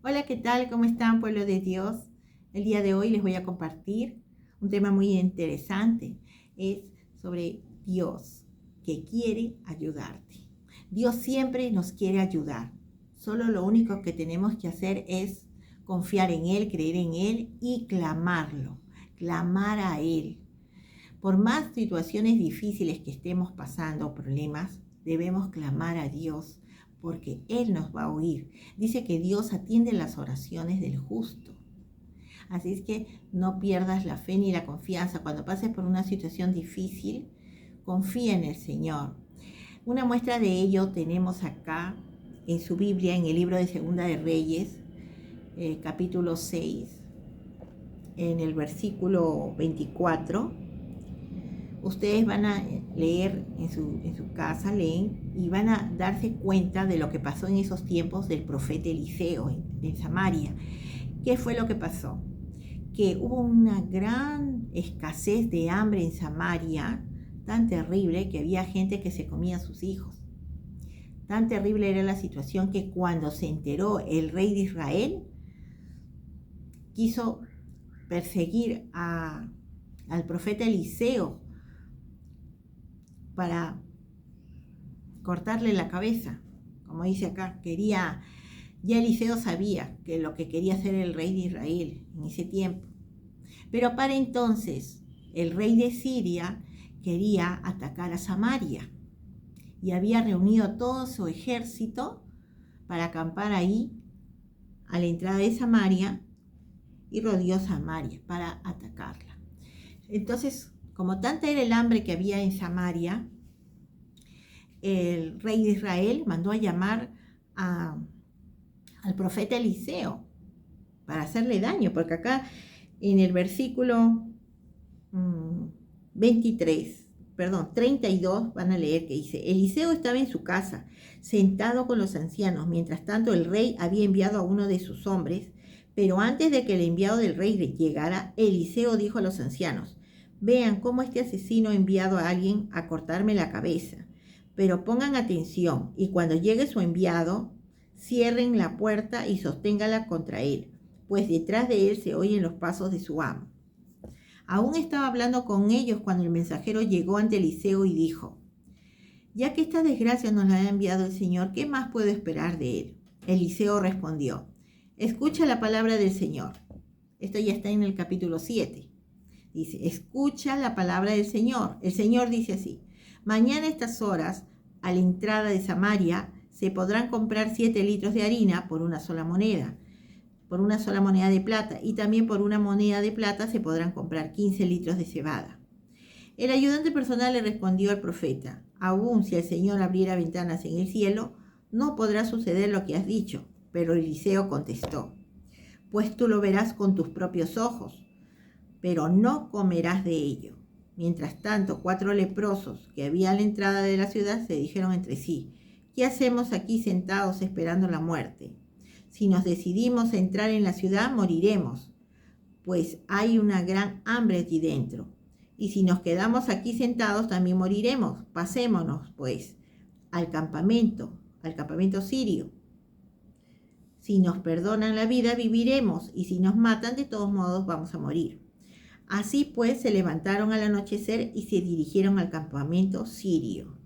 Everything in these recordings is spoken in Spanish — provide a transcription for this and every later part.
Hola, ¿qué tal? ¿Cómo están, pueblo de Dios? El día de hoy les voy a compartir un tema muy interesante. Es sobre Dios que quiere ayudarte. Dios siempre nos quiere ayudar. Solo lo único que tenemos que hacer es confiar en Él, creer en Él y clamarlo, clamar a Él. Por más situaciones difíciles que estemos pasando, problemas, debemos clamar a Dios porque Él nos va a oír. Dice que Dios atiende las oraciones del justo. Así es que no pierdas la fe ni la confianza. Cuando pases por una situación difícil, confía en el Señor. Una muestra de ello tenemos acá en su Biblia, en el libro de Segunda de Reyes, capítulo 6, en el versículo 24. Ustedes van a leer en su casa, leen y van a darse cuenta de lo que pasó en esos tiempos del profeta Eliseo en Samaria. ¿Qué fue lo que pasó? Que hubo una gran escasez de hambre en Samaria, tan terrible que había gente que se comía a sus hijos. Tan terrible era la situación que cuando se enteró el rey de Israel, quiso perseguir al profeta Eliseo para cortarle la cabeza. Como dice acá, ya Eliseo sabía que lo que quería hacer el rey de Israel en ese tiempo. Pero para entonces, el rey de Siria quería atacar a Samaria y había reunido todo su ejército para acampar ahí a la entrada de Samaria y rodeó Samaria para atacarla. Entonces, como tanta era el hambre que había en Samaria, el rey de Israel mandó a llamar al profeta Eliseo para hacerle daño, porque acá en el versículo 32 van a leer que dice: Eliseo estaba en su casa, sentado con los ancianos. Mientras tanto, el rey había enviado a uno de sus hombres, pero antes de que el enviado del rey llegara, Eliseo dijo a los ancianos: vean cómo este asesino ha enviado a alguien a cortarme la cabeza. Pero pongan atención, y cuando llegue su enviado, cierren la puerta y sosténgala contra él, pues detrás de él se oyen los pasos de su amo. Aún estaba hablando con ellos cuando el mensajero llegó ante Eliseo y dijo: ya que esta desgracia nos la ha enviado el Señor, ¿qué más puedo esperar de él? Eliseo respondió: escucha la palabra del Señor. Esto ya está en el capítulo 7. Dice: escucha la palabra del Señor. El Señor dice así: mañana a estas horas, a la entrada de Samaria, se podrán comprar 7 litros de harina por una sola moneda de plata, y también por una moneda de plata se podrán comprar 15 litros de cebada. El ayudante personal le respondió al profeta: aun si el Señor abriera ventanas en el cielo, no podrá suceder lo que has dicho. Pero Eliseo contestó: pues tú lo verás con tus propios ojos, pero no comerás de ello. Mientras tanto, 4 leprosos que había a la entrada de la ciudad se dijeron entre sí: ¿qué hacemos aquí sentados esperando la muerte? Si nos decidimos a entrar en la ciudad, moriremos, pues hay una gran hambre allí dentro. Y si nos quedamos aquí sentados, también moriremos. Pasémonos, pues, al campamento sirio. Si nos perdonan la vida, viviremos, y si nos matan, de todos modos vamos a morir. Así pues, se levantaron al anochecer y se dirigieron al campamento sirio.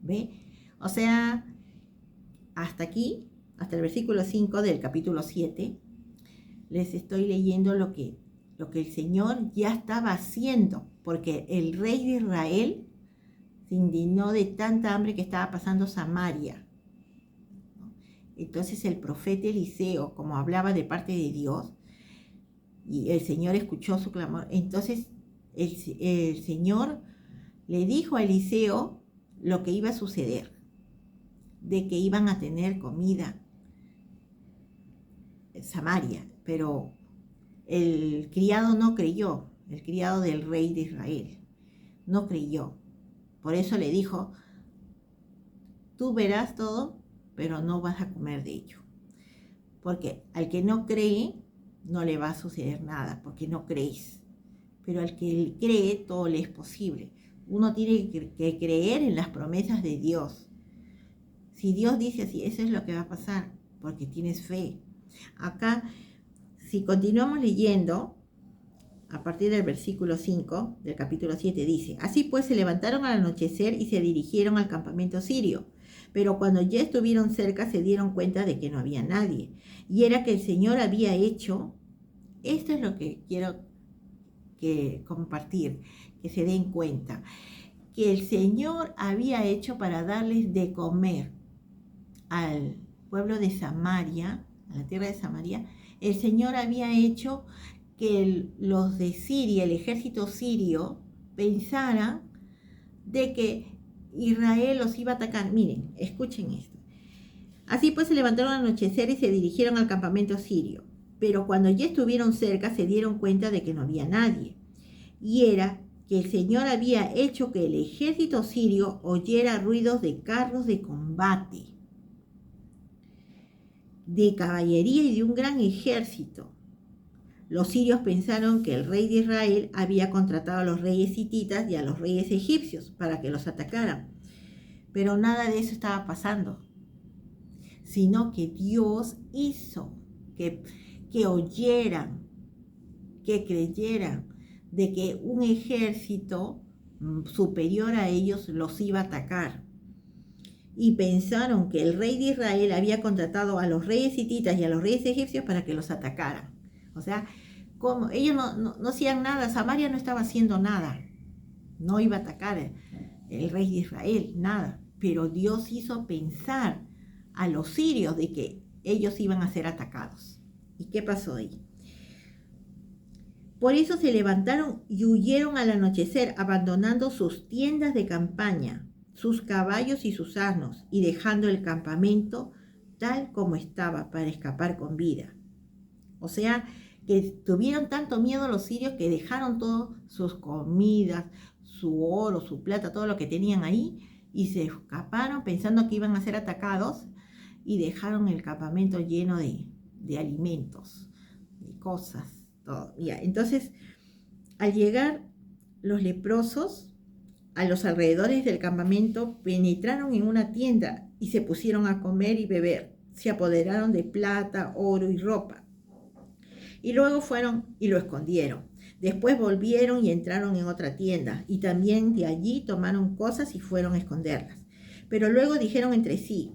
¿Ve? O sea, hasta aquí, hasta el versículo 5 del capítulo 7, les estoy leyendo lo que el Señor ya estaba haciendo, porque el rey de Israel se indignó de tanta hambre que estaba pasando Samaria. Entonces el profeta Eliseo, como hablaba de parte de Dios, y el Señor escuchó su clamor, entonces el Señor le dijo a Eliseo lo que iba a suceder, de que iban a tener comida en Samaria, pero el criado no creyó, el criado del rey de Israel no creyó. Por eso le dijo: tú verás todo, pero no vas a comer de ello. Porque al que no cree, no le va a suceder nada, porque no crees. Pero al que cree, todo le es posible. Uno tiene que creer en las promesas de Dios. Si Dios dice así, eso es lo que va a pasar, porque tienes fe. Acá, si continuamos leyendo, a partir del versículo 5 del capítulo 7 dice: así pues se levantaron al anochecer y se dirigieron al campamento sirio. Pero cuando ya estuvieron cerca se dieron cuenta de que no había nadie. Y era que el Señor había hecho, esto es lo que quiero compartir, que se den cuenta, que el Señor había hecho para darles de comer al pueblo de Samaria, a la tierra de Samaria. El Señor había hecho que los de Siria, el ejército sirio, pensaran de que Israel los iba a atacar. Miren, escuchen esto. Así pues se levantaron al anochecer y se dirigieron al campamento sirio. Pero cuando ya estuvieron cerca se dieron cuenta de que no había nadie. Y era que el Señor había hecho que el ejército sirio oyera ruidos de carros de combate, de caballería y de un gran ejército. Los sirios pensaron que el rey de Israel había contratado a los reyes hititas y a los reyes egipcios para que los atacaran. Pero nada de eso estaba pasando, sino que Dios hizo que oyeran, que creyeran de que un ejército superior a ellos los iba a atacar. Y pensaron que el rey de Israel había contratado a los reyes hititas y a los reyes egipcios para que los atacaran. O sea, como ellos no hacían nada, Samaria no estaba haciendo nada, no iba a atacar el rey de Israel, nada. Pero Dios hizo pensar a los sirios de que ellos iban a ser atacados. ¿Y qué pasó ahí? Por eso se levantaron y huyeron al anochecer, abandonando sus tiendas de campaña, sus caballos y sus asnos, y dejando el campamento tal como estaba para escapar con vida. O sea, que tuvieron tanto miedo los sirios que dejaron todas sus comidas, su oro, su plata, todo lo que tenían ahí, y se escaparon pensando que iban a ser atacados, y dejaron el campamento lleno de alimentos, de cosas, todo. Ya, entonces, al llegar los leprosos a los alrededores del campamento, penetraron en una tienda y se pusieron a comer y beber. Se apoderaron de plata, oro y ropa. Y luego fueron y lo escondieron. Después volvieron y entraron en otra tienda, y también de allí tomaron cosas y fueron a esconderlas. Pero luego dijeron entre sí: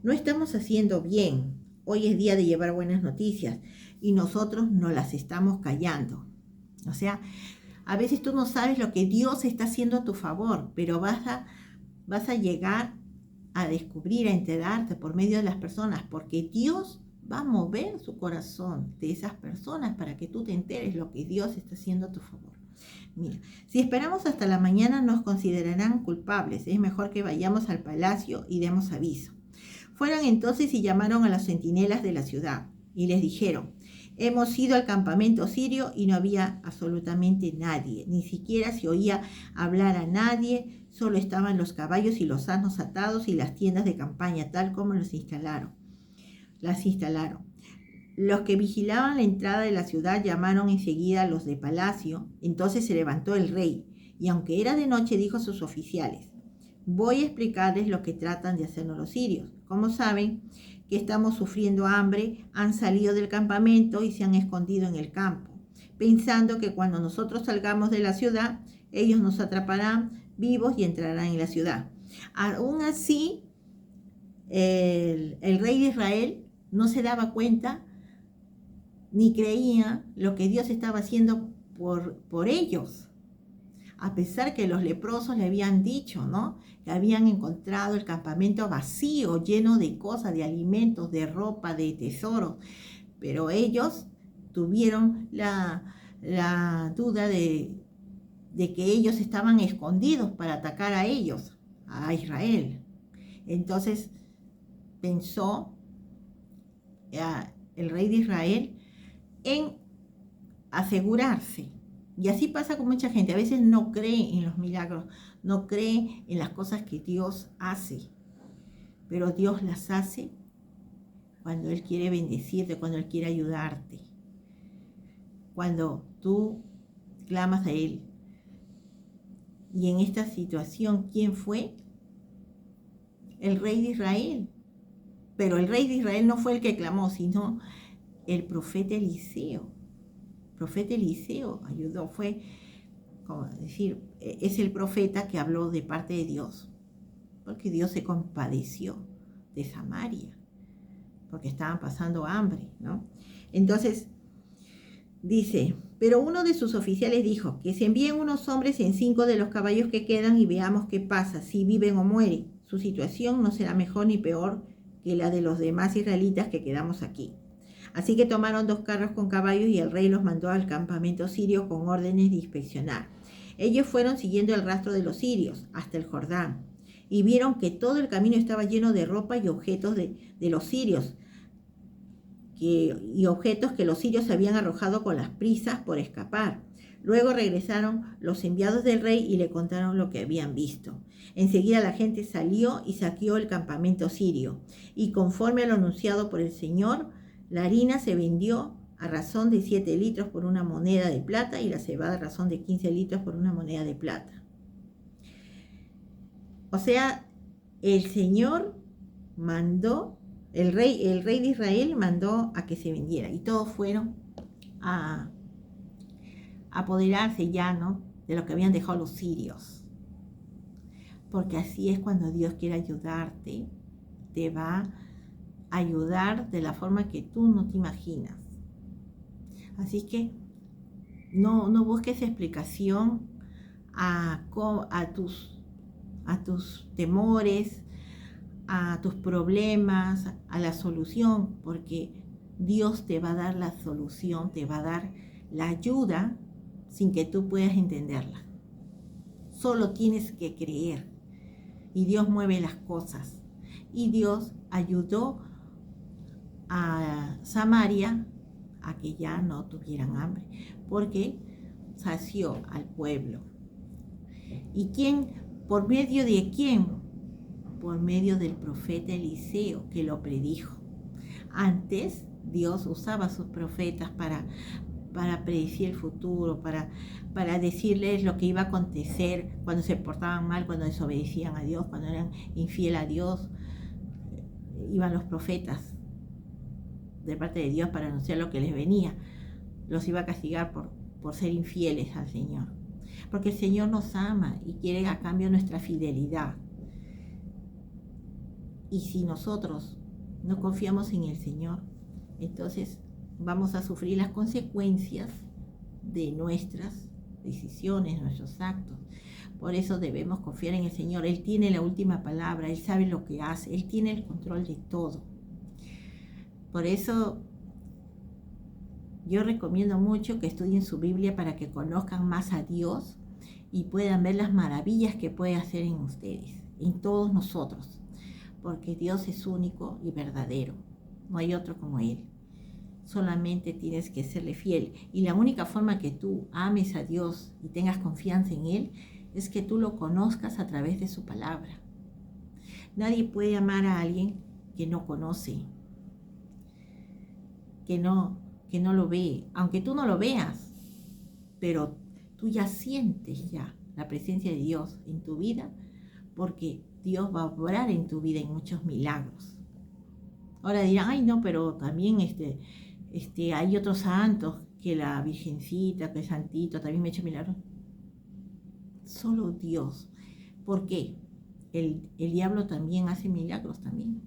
no estamos haciendo bien. Hoy es día de llevar buenas noticias y nosotros no las estamos callando. O sea, a veces tú no sabes lo que Dios está haciendo a tu favor, pero vas a llegar a descubrir, a enterarte por medio de las personas, porque Dios va a mover su corazón de esas personas para que tú te enteres lo que Dios está haciendo a tu favor. Mira, si esperamos hasta la mañana nos considerarán culpables. Es mejor que vayamos al palacio y demos aviso. Fueron entonces y llamaron a las centinelas de la ciudad y les dijeron: hemos ido al campamento sirio y no había absolutamente nadie, ni siquiera se oía hablar a nadie, solo estaban los caballos y los asnos atados y las tiendas de campaña tal como las instalaron. Los que vigilaban la entrada de la ciudad llamaron enseguida a los de palacio. Entonces se levantó el rey y aunque era de noche dijo a sus oficiales: voy a explicarles lo que tratan de hacernos los sirios. Como saben que estamos sufriendo hambre, han salido del campamento y se han escondido en el campo, pensando que cuando nosotros salgamos de la ciudad, ellos nos atraparán vivos y entrarán en la ciudad. Aún así, el rey de Israel no se daba cuenta ni creía lo que Dios estaba haciendo por ellos. A pesar que los leprosos le habían dicho, ¿no?, que habían encontrado el campamento vacío, lleno de cosas, de alimentos, de ropa, de tesoros. Pero ellos tuvieron la duda de que ellos estaban escondidos para atacar a ellos, a Israel. Entonces pensó el rey de Israel en asegurarse. Y así pasa con mucha gente. A veces no cree en los milagros, no cree en las cosas que Dios hace. Pero Dios las hace cuando Él quiere bendecirte, cuando Él quiere ayudarte. Cuando tú clamas a Él. Y en esta situación, ¿quién fue? El rey de Israel. Pero el rey de Israel no fue el que clamó, sino el profeta Eliseo. El profeta Eliseo ayudó, fue, como decir, es el profeta que habló de parte de Dios, porque Dios se compadeció de Samaria, porque estaban pasando hambre, ¿no? Entonces, dice, pero uno de sus oficiales dijo, que se envíen unos hombres en 5 de los caballos que quedan y veamos qué pasa, si viven o mueren. Su situación no será mejor ni peor que la de los demás israelitas que quedamos aquí. Así que tomaron 2 carros con caballos y el rey los mandó al campamento sirio con órdenes de inspeccionar. Ellos fueron siguiendo el rastro de los sirios hasta el Jordán y vieron que todo el camino estaba lleno de ropa y objetos de los sirios, y objetos que los sirios habían arrojado con las prisas por escapar. Luego regresaron los enviados del rey y le contaron lo que habían visto. Enseguida la gente salió y saqueó el campamento sirio, y conforme a lo anunciado por el Señor, la harina se vendió a razón de 7 litros por una moneda de plata y la cebada a razón de 15 litros por una moneda de plata. O sea, el Señor mandó, el rey de Israel mandó a que se vendiera y todos fueron a apoderarse ya, ¿no?, de lo que habían dejado los sirios. Porque así es cuando Dios quiere ayudarte, te va a ayudar de la forma que tú no te imaginas. Así que no busques explicación a tus temores, a tus problemas, a la solución, porque Dios te va a dar la solución, te va a dar la ayuda sin que tú puedas entenderla. Solo tienes que creer y Dios mueve las cosas. Y Dios ayudó a Samaria a que ya no tuvieran hambre, porque sació al pueblo. ¿Y quién? ¿Por medio de quién? Por medio del profeta Eliseo, que lo predijo. Antes Dios usaba a sus profetas para predecir el futuro, para decirles lo que iba a acontecer cuando se portaban mal, cuando desobedecían a Dios, cuando eran infieles a Dios. Iban los profetas de parte de Dios para anunciar lo que les venía. Los iba a castigar por ser infieles al Señor. Porque el Señor nos ama y quiere a cambio nuestra fidelidad. Y si nosotros no confiamos en el Señor, entonces vamos a sufrir las consecuencias de nuestras decisiones, nuestros actos. Por eso debemos confiar en el Señor. Él tiene la última palabra, Él sabe lo que hace, Él tiene el control de todo. Por eso yo recomiendo mucho que estudien su Biblia para que conozcan más a Dios y puedan ver las maravillas que puede hacer en ustedes, en todos nosotros. Porque Dios es único y verdadero. No hay otro como Él. Solamente tienes que serle fiel. Y la única forma que tú ames a Dios y tengas confianza en Él es que tú lo conozcas a través de su palabra. Nadie puede amar a alguien que no conoce, que no lo ve, aunque tú no lo veas, pero tú ya sientes ya la presencia de Dios en tu vida, porque Dios va a obrar en tu vida en muchos milagros. Ahora dirán, ay no, pero también hay otros santos, que la Virgencita, que el Santito también me ha hecho milagros. Solo Dios. ¿Por qué? El diablo también hace milagros también,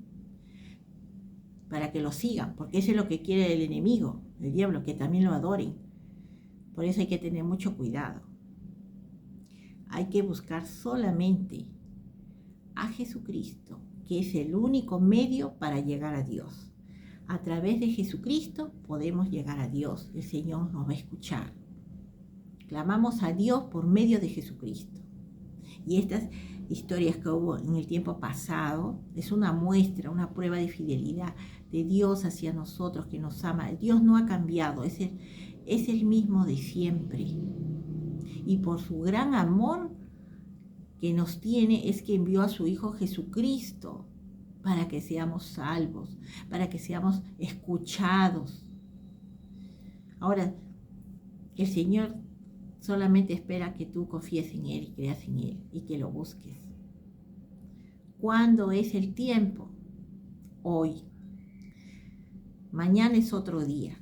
para que lo sigan, porque eso es lo que quiere el enemigo, el diablo, que también lo adoren. Por eso hay que tener mucho cuidado. Hay que buscar solamente a Jesucristo, que es el único medio para llegar a Dios. A través de Jesucristo podemos llegar a Dios. El Señor nos va a escuchar. Clamamos a Dios por medio de Jesucristo. Y estas historias que hubo en el tiempo pasado es una muestra, una prueba de fidelidad de Dios hacia nosotros, que nos ama. Dios no ha cambiado, es el mismo de siempre. Y por su gran amor que nos tiene, es que envió a su Hijo Jesucristo para que seamos salvos, para que seamos escuchados. Ahora, el Señor solamente espera que tú confíes en Él y creas en Él y que lo busques. ¿Cuándo es el tiempo? Hoy. Mañana es otro día.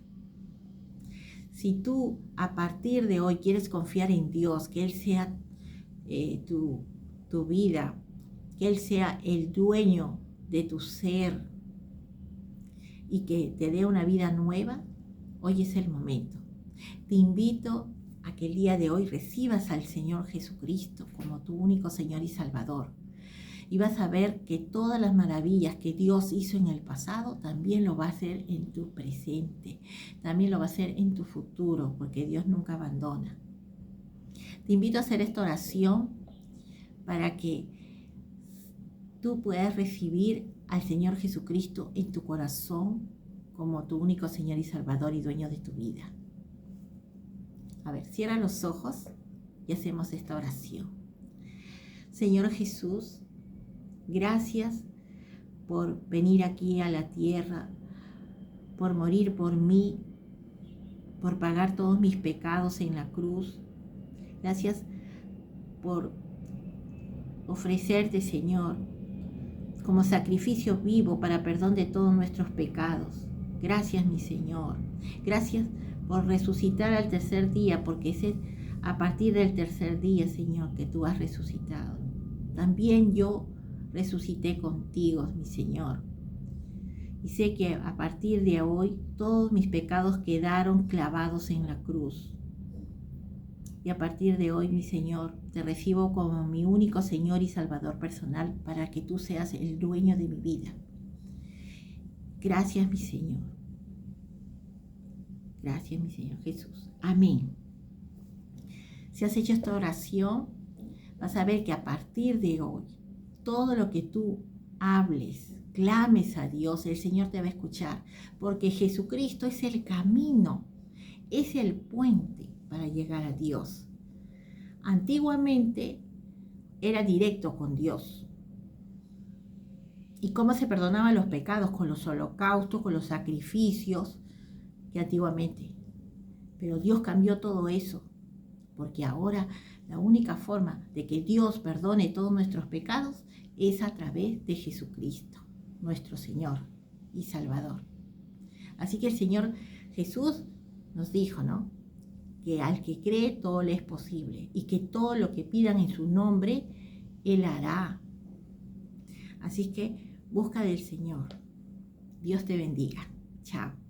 Si tú a partir de hoy quieres confiar en Dios, que Él sea tu vida, que Él sea el dueño de tu ser y que te dé una vida nueva, hoy es el momento. Te invito a que el día de hoy recibas al Señor Jesucristo como tu único Señor y Salvador. Y vas a ver que todas las maravillas que Dios hizo en el pasado, también lo va a hacer en tu presente. También lo va a hacer en tu futuro, porque Dios nunca abandona. Te invito a hacer esta oración para que tú puedas recibir al Señor Jesucristo en tu corazón como tu único Señor y Salvador y dueño de tu vida. A ver, cierra los ojos y hacemos esta oración. Señor Jesús, gracias por venir aquí a la tierra, por morir por mí, por pagar todos mis pecados en la cruz. Gracias por ofrecerte, Señor, como sacrificio vivo para perdón de todos nuestros pecados. Gracias, mi Señor. Gracias por resucitar al tercer día, porque es a partir del tercer día, Señor, que tú has resucitado. También yo resucité contigo, mi Señor. Y sé que a partir de hoy todos mis pecados quedaron clavados en la cruz. Y a partir de hoy, mi Señor, te recibo como mi único Señor y Salvador personal para que tú seas el dueño de mi vida. Gracias, mi Señor. Gracias, mi Señor Jesús. Amén. Si has hecho esta oración, vas a ver que a partir de hoy, todo lo que tú hables, clames a Dios, el Señor te va a escuchar, porque Jesucristo es el camino, es el puente para llegar a Dios. Antiguamente era directo con Dios. ¿Y cómo se perdonaban los pecados? Con los holocaustos, con los sacrificios que antiguamente. Pero Dios cambió todo eso, porque ahora la única forma de que Dios perdone todos nuestros pecados es a través de Jesucristo, nuestro Señor y Salvador. Así que el Señor Jesús nos dijo, ¿no?, que al que cree todo le es posible y que todo lo que pidan en su nombre, Él hará. Así que busca del Señor. Dios te bendiga. Chao.